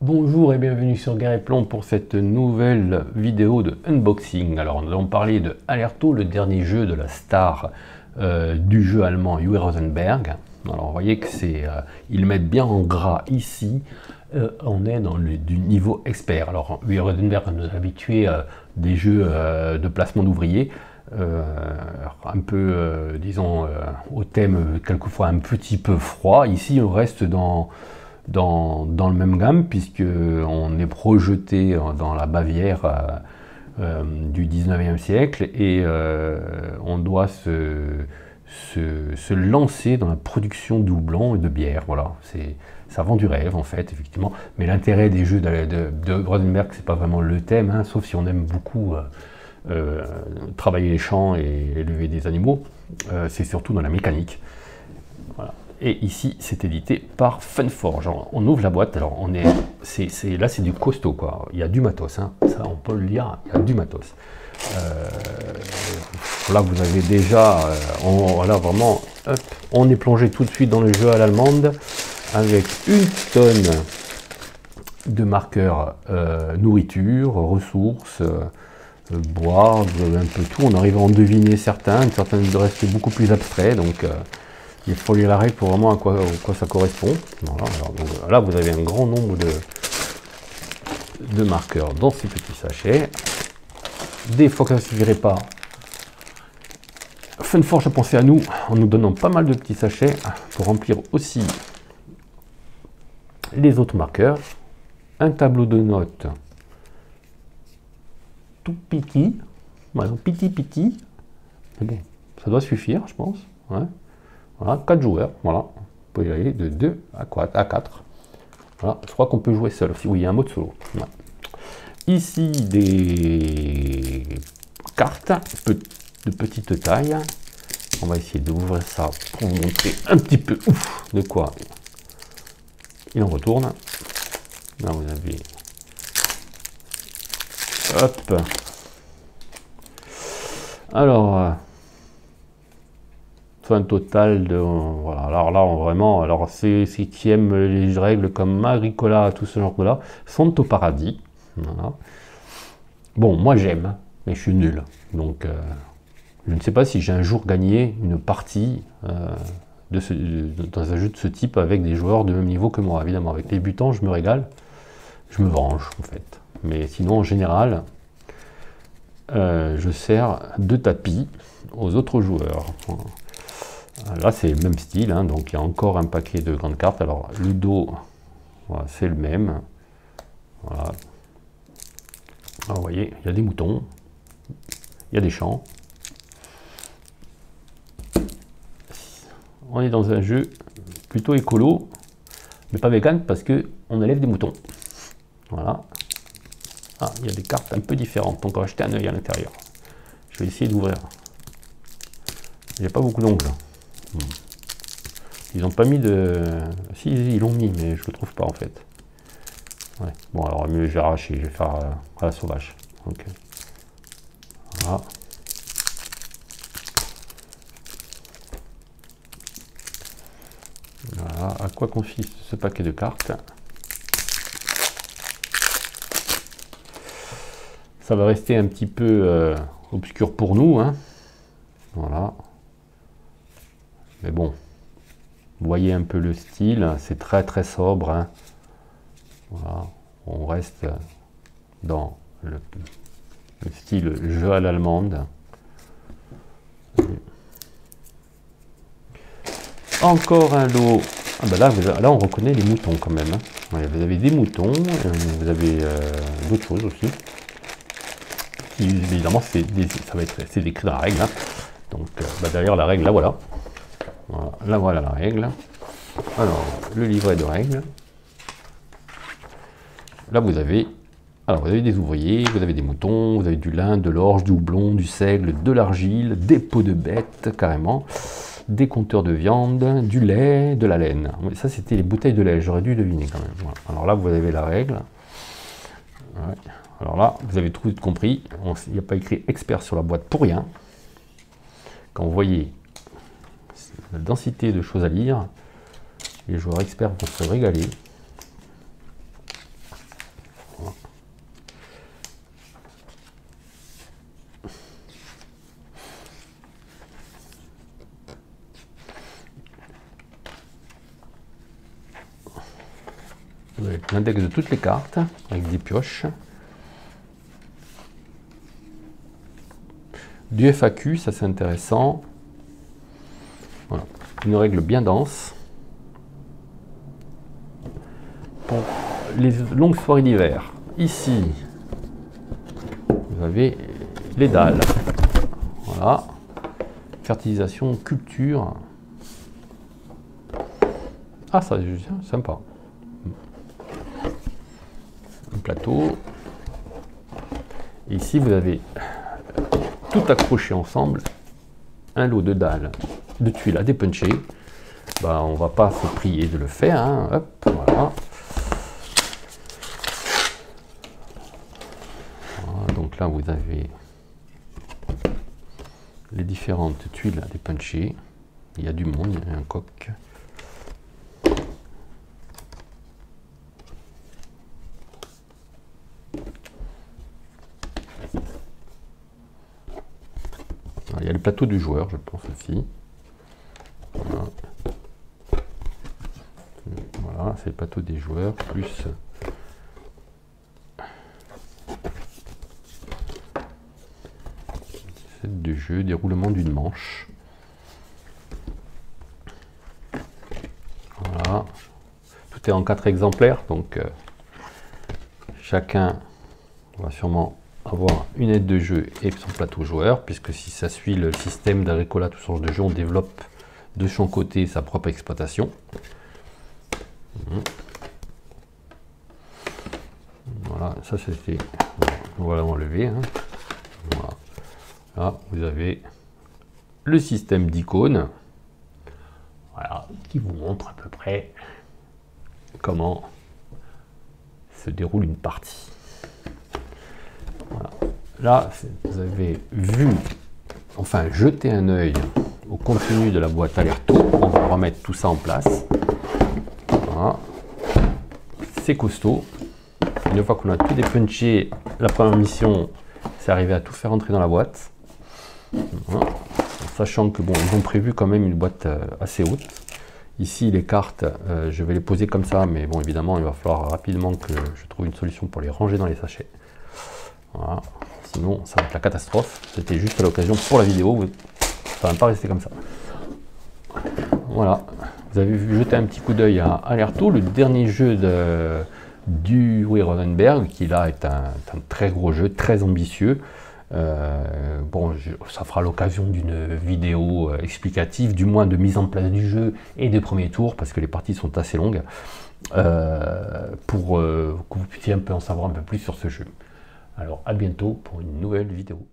Bonjour et bienvenue sur Guerre et Plomb pour cette nouvelle vidéo de unboxing. Alors nous allons parler de Alerto, le dernier jeu de la star du jeu allemand Uwe Rosenberg. Alors vous voyez que ils mettent bien en gras ici. On est dans du niveau expert. Alors Uwe Rosenberg nous a habitués à des jeux de placement d'ouvriers. Un peu, disons, au thème quelquefois un petit peu froid. Ici on reste dans le même gamme, puisque on est projeté dans la Bavière du 19e siècle et on doit se lancer dans la production de houblon et de bière. Voilà, ça vend du rêve en fait, effectivement. Mais l'intérêt des jeux de Rosenberg, c'est pas vraiment le thème, hein, sauf si on aime beaucoup travailler les champs et élever des animaux. C'est surtout dans la mécanique. Voilà. Et ici, c'est édité par Funforge. Alors, on ouvre la boîte. Alors, là, c'est du costaud, quoi. Il y a du matos, hein. Ça, on peut le lire. Il y a du matos. Là, vous avez déjà, voilà, vraiment, hop, on est plongé tout de suite dans le jeu à l'allemande avec une tonne de marqueurs nourriture, ressources, boire, vous avez un peu tout. On arrive à en deviner certains restent beaucoup plus abstraits, donc. Il faut lire la règle pour vraiment à quoi ça correspond. Voilà, alors, donc, là, vous avez un grand nombre de marqueurs dans ces petits sachets. Des fois que ça ne suffirait pas, Funforge a pensé à nous en nous donnant pas mal de petits sachets pour remplir aussi les autres marqueurs. Un tableau de notes tout petit, voilà, petit, mais bon, ça doit suffire, je pense. Ouais. Voilà, 4 joueurs, voilà, vous pouvez y aller de 2 à 4. Voilà, je crois qu'on peut jouer seul aussi, oui, il y a un mode solo. Voilà. Ici, des cartes de petite taille. On va essayer d'ouvrir ça pour vous montrer un petit peu de quoi il en retourne. Là, vous avez... Hop. Alors... un total de... Voilà, alors là, vraiment, alors ceux qui aiment les règles comme Agricola, tout ce genre-là, sont au paradis. Voilà. Bon, moi j'aime, mais je suis nul. Donc, je ne sais pas si j'ai un jour gagné une partie dans un jeu de ce type avec des joueurs de même niveau que moi. Évidemment, avec les débutants, je me régale. Je me venge, en fait. Mais sinon, en général, je sers de tapis aux autres joueurs. Voilà. Là, c'est le même style, hein, donc il y a encore un paquet de grandes cartes. Alors, Ludo, voilà, c'est le même. Voilà. Alors, vous voyez, il y a des moutons, il y a des champs. On est dans un jeu plutôt écolo, mais pas vegan parce qu'on élève des moutons. Voilà. Ah, il y a des cartes un peu différentes, donc on va jeter un œil à l'intérieur. Je vais essayer d'ouvrir. Il n'y a pas beaucoup d'ongles. Ils n'ont pas mis de... Si, ils l'ont mis, mais je ne le trouve pas en fait. Ouais. Bon, alors mieux, je vais arracher, je vais faire à la sauvage. Okay. Voilà. Voilà. À quoi consiste ce paquet de cartes? Ça va rester un petit peu obscur pour nous, hein. Voilà. Mais bon, vous voyez un peu le style, c'est très sobre, hein. Voilà, on reste dans le style jeu à l'allemande. Encore un lot. Ah ben là, on reconnaît les moutons quand même, hein. Vous avez des moutons, vous avez d'autres choses aussi. Évidemment, c'est écrit dans la règle, hein. Donc, derrière la règle, là voilà. Là voilà la règle. Alors, le livret de règles. Là vous avez des ouvriers, vous avez des moutons, vous avez du lin, de l'orge, du houblon, du seigle, de l'argile, des peaux de bête carrément, des compteurs de viande, du lait, de la laine. Ça c'était les bouteilles de lait, j'aurais dû deviner quand même. Voilà. Alors là vous avez la règle. Ouais. Alors là vous avez tout compris, il n'y a pas écrit expert sur la boîte pour rien. Quand vous voyez la densité de choses à lire, les joueurs experts vont se régaler. Vous avez l'index de toutes les cartes avec des pioches. Du FAQ, ça c'est intéressant. Voilà. Une règle bien dense. Pour les longues soirées d'hiver. Ici, vous avez les dalles. Voilà. Fertilisation, culture. Ah, ça c'est sympa. Un plateau. Et ici, vous avez tout accroché ensemble. Un lot de dalles, de tuiles à dépuncher. Ben, on va pas se prier de le faire. Hein. Hop, voilà. Voilà. Donc là, vous avez les différentes tuiles à dépuncher. Il y a du monde, il y a un coq. Il y a le plateau du joueur, je pense aussi. Voilà, voilà, c'est le plateau des joueurs, plus set de jeu, déroulement d'une manche. Voilà. Tout est en 4 exemplaires, donc chacun va sûrement avoir une aide de jeu et son plateau joueur, puisque si ça suit le système d'Agricola tout sortes de jeu, on développe de son côté sa propre exploitation. Voilà, ça c'était, on va l'enlever. Hein. Voilà. Là, vous avez le système d'icônes, voilà, qui vous montre à peu près comment se déroule une partie. Voilà. Là, vous avez vu, enfin jeté un œil au contenu de la boîte Alerto. On va remettre tout ça en place. Voilà. C'est costaud. Une fois qu'on a tout dépunché, la première mission, c'est arriver à tout faire entrer dans la boîte. Voilà. Sachant que bon, ils ont prévu quand même une boîte assez haute. Ici, les cartes, je vais les poser comme ça, mais bon, évidemment, il va falloir rapidement que je trouve une solution pour les ranger dans les sachets. Voilà. Sinon, ça va être la catastrophe. C'était juste à l'occasion pour la vidéo. Ça va pas rester comme ça. Voilà. Vous avez vu jeter un petit coup d'œil à Alerto, le dernier jeu du Uwe Rosenberg, qui là est un très gros jeu, très ambitieux. Bon, ça fera l'occasion d'une vidéo explicative, du moins de mise en place du jeu et des premiers tours, parce que les parties sont assez longues, pour que vous puissiez un peu en savoir un peu plus sur ce jeu. Alors à bientôt pour une nouvelle vidéo.